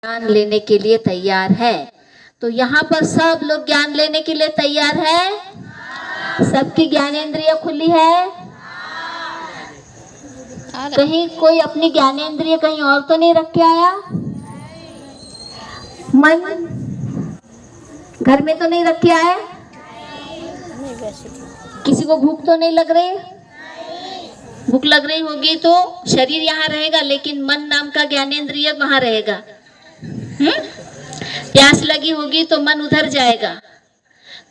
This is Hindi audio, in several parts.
ज्ञान लेने के लिए तैयार है। तो यहाँ पर सब लोग ज्ञान लेने के लिए तैयार है। सबकी ज्ञानेंद्रिय खुली है। कहीं कोई अपनी ज्ञानेंद्रिय कहीं और तो नहीं रख के आया। मन घर में तो नहीं रख के आया। किसी को भूख तो नहीं लग रही। भूख लग रही होगी तो शरीर यहाँ रहेगा, लेकिन मन नाम का ज्ञानेंद्रिय वहां रहेगा। प्यास लगी होगी तो मन उधर जाएगा।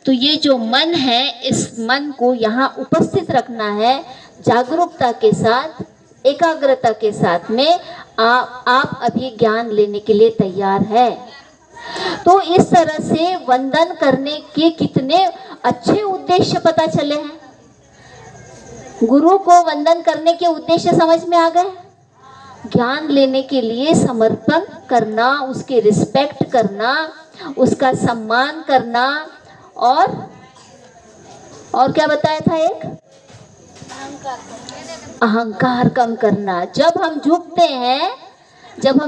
तो ये जो मन है, इस मन को यहाँ उपस्थित रखना है जागरूकता के साथ, एकाग्रता के साथ में। आप अभी ज्ञान लेने के लिए तैयार है। तो इस तरह से वंदन करने के कितने अच्छे उद्देश्य पता चले हैं। गुरु को वंदन करने के उद्देश्य समझ में आ गए। ज्ञान लेने के लिए समर्पण करना, उसके रिस्पेक्ट करना, उसका सम्मान करना, और क्या बताया था एक, अहंकार कम करना। जब हम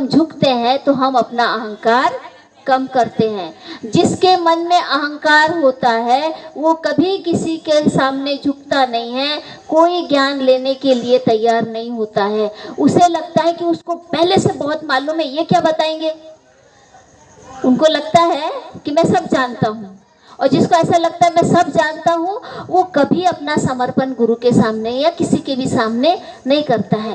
झुकते हैं तो हम अपना अहंकार कम करते हैं। जिसके मन में अहंकार होता है वो कभी किसी के सामने झुकता नहीं है, कोई ज्ञान लेने के लिए तैयार नहीं होता है। उसे लगता है कि उसको पहले से बहुत मालूम है, ये क्या बताएंगे। उनको लगता है कि मैं सब जानता हूँ, और जिसको ऐसा लगता है मैं सब जानता हूँ, वो कभी अपना समर्पण गुरु के सामने या किसी के भी सामने नहीं करता है।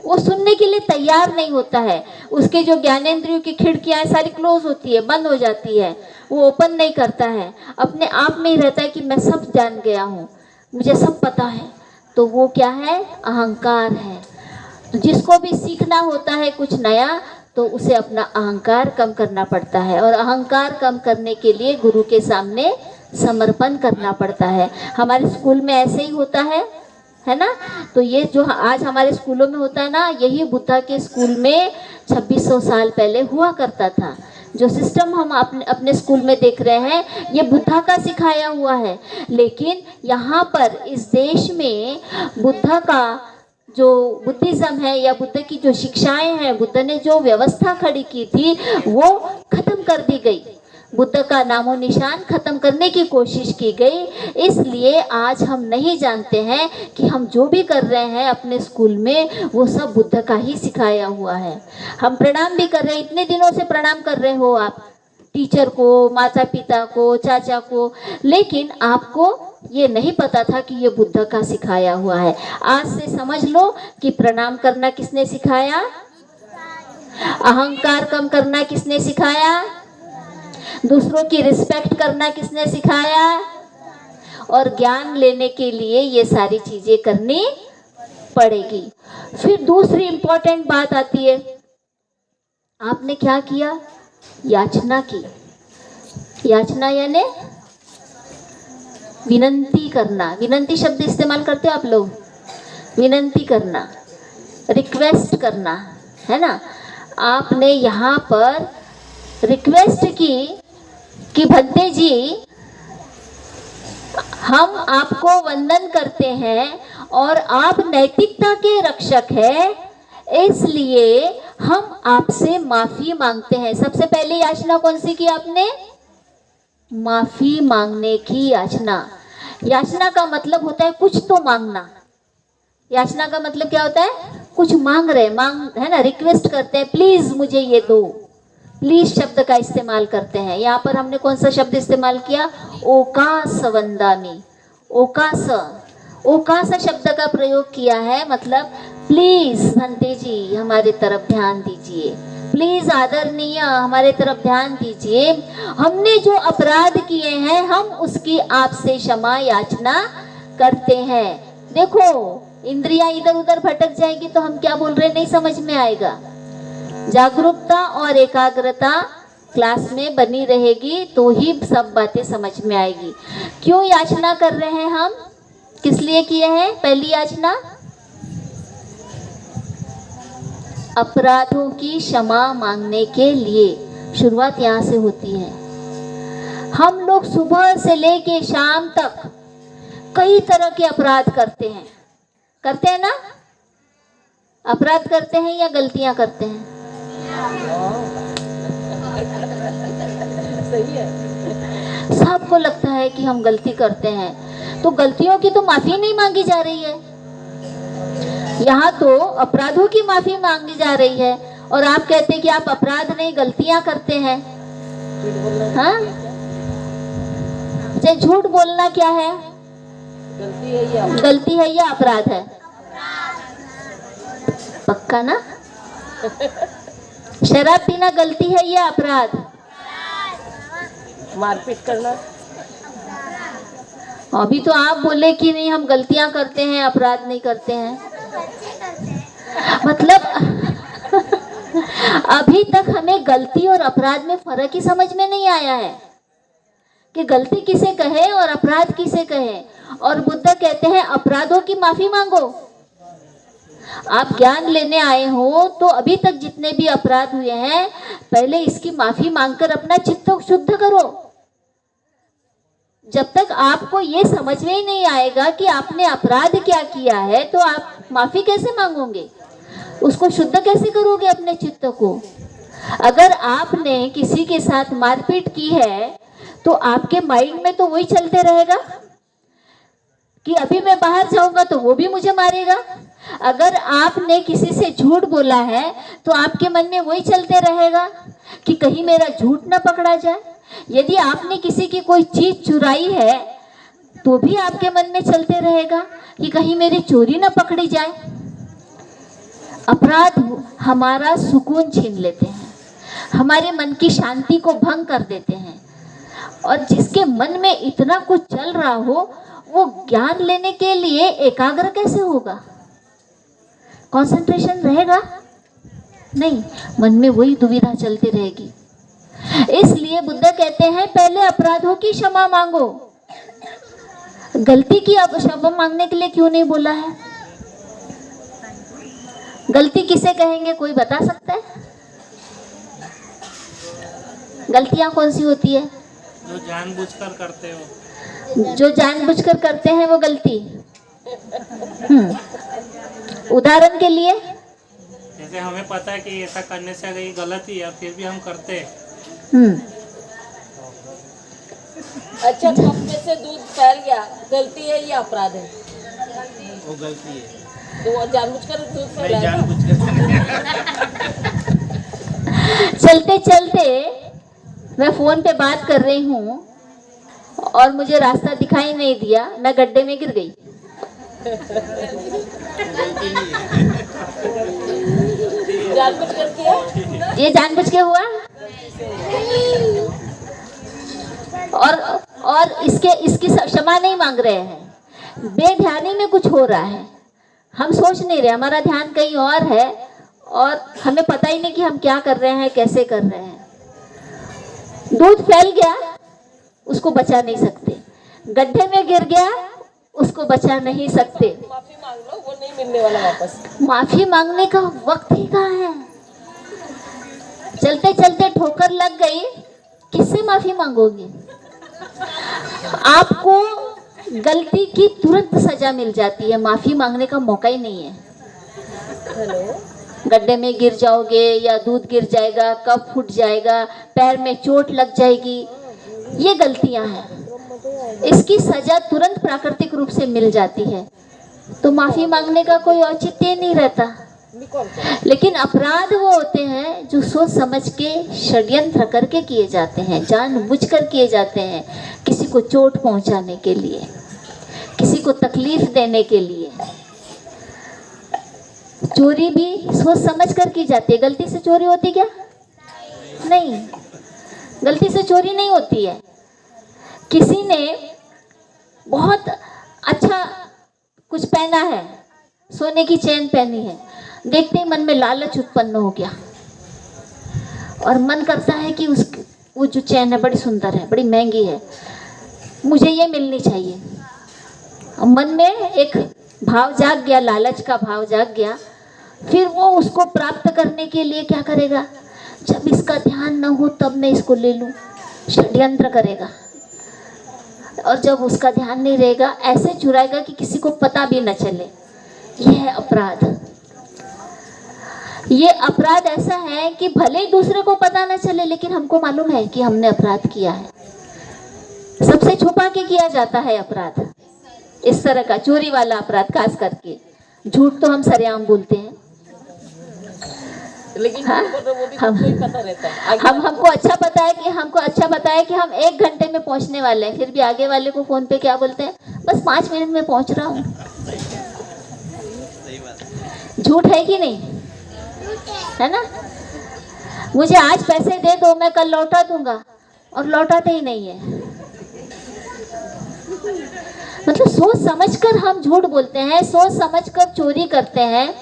वो सुनने के लिए तैयार नहीं होता है। उसके जो ज्ञानेंद्रियों की खिड़कियां सारी क्लोज होती है, बंद हो जाती है, वो ओपन नहीं करता है। अपने आप में ही रहता है कि मैं सब जान गया हूँ, मुझे सब पता है। तो वो क्या है, अहंकार है। तो जिसको भी सीखना होता है कुछ नया, तो उसे अपना अहंकार कम करना पड़ता है, और अहंकार कम करने के लिए गुरु के सामने समर्पण करना पड़ता है। हमारे स्कूल में ऐसे ही होता है ना। तो ये जो आज हमारे स्कूलों में होता है ना, यही बुद्धा के स्कूल में 2600 साल पहले हुआ करता था। जो सिस्टम हम अपने स्कूल में देख रहे हैं, ये बुद्धा का सिखाया हुआ है। लेकिन यहाँ पर इस देश में बुद्धा का जो बुद्धिज्म है, या बुद्ध की जो शिक्षाएं हैं, बुद्ध ने जो व्यवस्था खड़ी की थी, वो खत्म कर दी गई। बुद्ध का नामो निशान खत्म करने की कोशिश की गई। इसलिए आज हम नहीं जानते हैं कि हम जो भी कर रहे हैं अपने स्कूल में, वो सब बुद्ध का ही सिखाया हुआ है। हम प्रणाम भी कर रहे हैं, इतने दिनों से प्रणाम कर रहे हो आप टीचर को, माता पिता को, चाचा को, लेकिन आपको ये नहीं पता था कि ये बुद्ध का सिखाया हुआ है। आज से समझ लो कि प्रणाम करना किसने सिखाया, अहंकार कम करना किसने सिखाया, दूसरों की रिस्पेक्ट करना किसने सिखाया, और ज्ञान लेने के लिए ये सारी चीजें करनी पड़ेगी। फिर दूसरी इंपॉर्टेंट बात आती है, आपने क्या किया, याचना की। याचना यानी विनंती करना। विनंती शब्द इस्तेमाल करते हो आप लोग, विनंती करना, रिक्वेस्ट करना, है ना। आपने यहाँ पर रिक्वेस्ट की कि भद्दे जी, हम आपको वंदन करते हैं और आप नैतिकता के रक्षक हैं, इसलिए हम आपसे माफी मांगते हैं। सबसे पहले याचना कौन सी की आपने, माफी मांगने की याचना। याचना का मतलब होता है कुछ तो मांगना। याचना का मतलब क्या होता है, कुछ मांग रहे, है ना, रिक्वेस्ट करते हैं, प्लीज मुझे ये दो। प्लीज शब्द का इस्तेमाल करते हैं। यहाँ पर हमने कौन सा शब्द इस्तेमाल किया, ओकास वंदामी। ओकास शब्द का प्रयोग किया है, मतलब प्लीज भंते जी हमारे तरफ ध्यान दीजिए, प्लीज आदरणीय हमारे तरफ ध्यान दीजिए। हमने जो अपराध किए हैं, हम उसकी आपसे क्षमा याचना करते हैं। देखो, इंद्रियां इधर उधर भटक जाएगी तो हम क्या बोल रहे हैं नहीं समझ में आएगा। जागरूकता और एकाग्रता क्लास में बनी रहेगी तो ही सब बातें समझ में आएगी। क्यों याचना कर रहे हैं हम, किस लिए किए हैं। पहली याचना, अपराधों की क्षमा मांगने के लिए। शुरुआत यहाँ से होती है। हम लोग सुबह से लेके शाम तक कई तरह के अपराध करते हैं ना। अपराध करते हैं या गलतियां करते हैं? सही है। सबको लगता है कि हम गलती करते हैं, तो गलतियों की तो माफी नहीं मांगी जा रही है। यहाँ तो अपराधों की माफी मांगी जा रही है, और आप कहते हैं कि आप अपराध नहीं गलतियां करते हैं। हाँ, चाहे झूठ बोलना क्या है? गलती है या अपराध है? पक्का ना? शराब पीना गलती है या अपराध? मारपीट करना। अभी तो आप बोले कि नहीं हम गलतियां करते हैं, अपराध नहीं करते हैं। मतलब अभी तक हमें गलती और अपराध में फर्क ही समझ में नहीं आया है कि गलती किसे कहे और अपराध किसे कहे। और बुद्ध कहते हैं अपराधों की माफी मांगो। आप ज्ञान लेने आए हो तो अभी तक जितने भी अपराध हुए हैं, पहले इसकी माफी मांगकर अपना चित्त शुद्ध करो। जब तक आपको ये समझ में ही नहीं आएगा कि आपने अपराध क्या किया है, तो आप माफी कैसे मांगोगे? उसको शुद्ध कैसे करोगे अपने चित्त को? अगर आपने किसी के साथ मारपीट की है, तो आपके माइंड में तो वही चलते रहेगा कि अभी मैं बाहर जाऊंगा तो वो भी मुझे मारेगा। अगर आपने किसी से झूठ बोला है, तो आपके मन में वही चलते रहेगा कि कहीं मेरा झूठ ना पकड़ा जाए। यदि आपने किसी की कोई चीज चुराई है, तो भी आपके मन में चलते रहेगा कि कहीं मेरी चोरी ना पकड़ी जाए। अपराध हमारा सुकून छीन लेते हैं, हमारे मन की शांति को भंग कर देते हैं। और जिसके मन में इतना कुछ चल रहा हो, वो ज्ञान लेने के लिए एकाग्र कैसे होगा? कंसंट्रेशन रहेगा नहीं, मन में वही दुविधा चलती रहेगी। इसलिए बुद्ध कहते हैं पहले अपराधों की क्षमा मांगो। गलती की अब क्षमा मांगने के लिए क्यों नहीं बोला है? गलती किसे कहेंगे, कोई बता सकता है? गलतियां कौन सी होती है? जो जानबूझकर करते हो। जो जानबूझकर करते हैं वो गलती। उदाहरण के लिए, जैसे हमें पता है कि ऐसा करने से अगर ये गलत ही है, फिर भी हम करते हैं। अच्छा, कप में से दूध फैल गया, गलती है या अपराध है? वो गलती है। तो वो जानबूझकर दूध फैलाया? चलते चलते मैं फोन पे बात कर रही हूँ और मुझे रास्ता दिखाई नहीं दिया, मैं गड्ढे में गिर गई। जानबूझकर किया? ये जानबूझ के हुआ? और इसकी क्षमा नहीं मांग रहे हैं, बेध्यानी में कुछ हो रहा है। हम सोच नहीं रहे, हमारा ध्यान कहीं और है और हमें पता ही नहीं कि हम क्या कर रहे हैं, कैसे कर रहे हैं। दूध फैल गया, उसको बचा नहीं सकते। गड्ढे में गिर गया, उसको बचा नहीं सकते। माफी मांग लो, वो नहीं मिलने वाला वापस। माफी मांगने का वक्त ही कहाँ है? चलते चलते ठोकर लग गई, किससे माफी मांगोगे? आपको गलती की तुरंत सजा मिल जाती है, माफी मांगने का मौका ही नहीं है। हेलो, गड्ढे में गिर जाओगे या दूध गिर जाएगा, कप फूट जाएगा, पैर में चोट लग जाएगी, ये गलतियां हैं। इसकी सजा तुरंत प्राकृतिक रूप से मिल जाती है, तो माफी मांगने का कोई औचित्य नहीं रहता। लेकिन अपराध वो होते हैं जो सोच समझ के षड्यंत्र करके किए जाते हैं, जानबूझकर किए जाते हैं, किसी को चोट पहुंचाने के लिए, किसी को तकलीफ देने के लिए। चोरी भी सोच समझ कर की जाती है। गलती से चोरी होती क्या? नहीं, गलती से चोरी नहीं होती है। किसी ने बहुत अच्छा कुछ पहना है, सोने की चेन पहनी है, देखते ही मन में लालच उत्पन्न हो गया और मन करता है कि वो जो चेन है बड़ी सुंदर है, बड़ी महंगी है, मुझे ये मिलनी चाहिए। मन में एक भाव जाग गया, लालच का भाव जाग गया। फिर वो उसको प्राप्त करने के लिए क्या करेगा? जब इसका ध्यान न हो तब मैं इसको ले लूं, षड्यंत्र करेगा। और जब उसका ध्यान नहीं रहेगा, ऐसे चुराएगा कि किसी को पता भी न चले। यह है अपराध। ये अपराध ऐसा है कि भले ही दूसरे को पता न चले, लेकिन हमको मालूम है कि हमने अपराध किया है। सबसे छुपा के किया जाता है अपराध, इस तरह का चोरी वाला अपराध खास करके। झूठ तो हम सरेआम बोलते हैं, लेकिन हाँ, तो वो भी सबको ही पता रहता है। हमको अच्छा पता है कि हम 1 घंटे में पहुंचने वाले हैं, फिर भी आगे वाले को फोन पे क्या बोलते हैं, बस 5 मिनट में पहुंच रहा हूँ। झूठ है कि नहीं, है ना? मुझे आज पैसे दे दो, मैं कल लौटा दूंगा, और लौटाते ही नहीं है। मतलब सोच समझकर हम झूठ बोलते हैं, सोच समझकर चोरी करते हैं।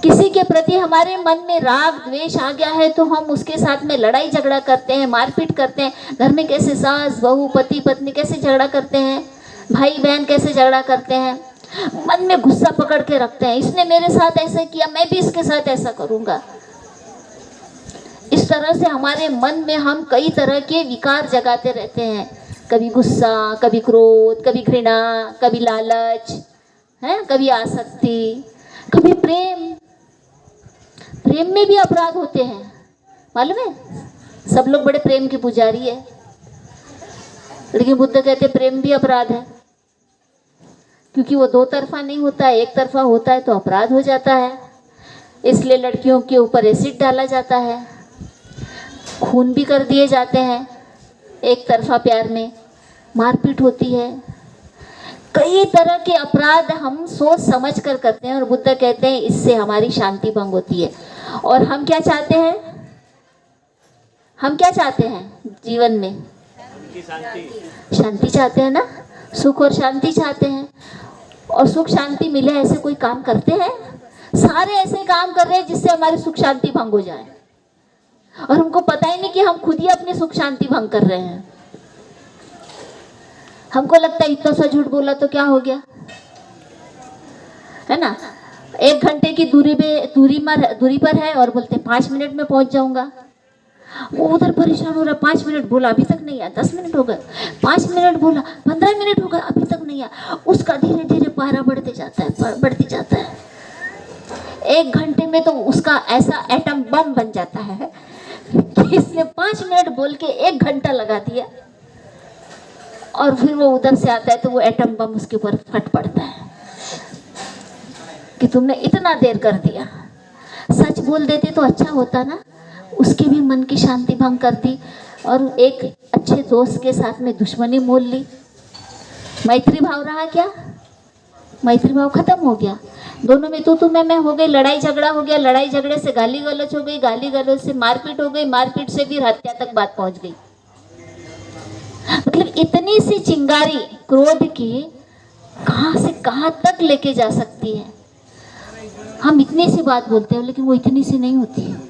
किसी के प्रति हमारे मन में राग द्वेष आ गया है तो हम उसके साथ में लड़ाई झगड़ा करते हैं, मारपीट करते हैं। घर में कैसे सास बहू, पति पत्नी कैसे झगड़ा करते हैं, भाई बहन कैसे झगड़ा करते हैं, मन में गुस्सा पकड़ के रखते हैं, इसने मेरे साथ ऐसा किया, मैं भी इसके साथ ऐसा करूंगा। इस तरह से हमारे मन में हम कई तरह के विकार जगाते रहते हैं, कभी गुस्सा, कभी क्रोध, कभी घृणा, कभी लालच, है, कभी आसक्ति, कभी प्रेम। प्रेम में भी अपराध होते हैं, मालूम है? सब लोग बड़े प्रेम के पुजारी है, लेकिन बुद्ध कहते प्रेम भी अपराध है, क्योंकि वो 2 तरफा नहीं होता है, 1 तरफा होता है तो अपराध हो जाता है। इसलिए लड़कियों के ऊपर एसिड डाला जाता है, खून भी कर दिए जाते हैं, 1 तरफा प्यार में मारपीट होती है। कई तरह के अपराध हम सोच समझ कर करते हैं, और बुद्ध कहते हैं इससे हमारी शांति भंग होती है। और हम क्या चाहते हैं? हम क्या चाहते हैं जीवन में? शांति चाहते हैं ना, सुख और शांति चाहते हैं। और सुख शांति मिले ऐसे कोई काम करते हैं? सारे ऐसे काम कर रहे हैं जिससे हमारी सुख शांति भंग हो जाए, और हमको पता ही नहीं कि हम खुद ही अपनी सुख शांति भंग कर रहे हैं। हमको लगता है इतना सा झूठ बोला तो क्या हो गया, है ना? 1 घंटे की दूरी पर है और बोलते 5 मिनट में पहुंच जाऊंगा। वो उधर परेशान हो रहा, 5 मिनट बोला अभी तक नहीं आया, 10 मिनट हो गए, 5 मिनट बोला, 15 मिनट हो गए, अभी तक नहीं आया। उसका धीरे धीरे पारा बढ़ते जाता है। 1 घंटे में तो उसका ऐसा एटम बम बन जाता है कि इसने 5 मिनट बोल के 1 घंटा लगा दिया, और फिर वो उधर से आता है तो वो एटम बम उसके ऊपर फट पड़ता है कि तुमने इतना देर कर दिया। सच बोल देते तो अच्छा होता ना, उसके भी मन की शांति भंग कर दी, और एक अच्छे दोस्त के साथ में दुश्मनी मोल ली। मैत्री भाव रहा क्या? मैत्री भाव खत्म हो गया। दोनों में तू मैं हो गई, लड़ाई झगड़ा हो गया, लड़ाई झगड़े से गाली गलौज हो गई, गाली गलौज से मारपीट हो गई, मारपीट से फिर हत्या तक बात पहुंच गई। मतलब इतनी सी चिंगारी क्रोध की कहां से कहां तक लेके जा सकती है। हम इतनी सी बात बोलते हैं, लेकिन वो इतनी सी नहीं होती है।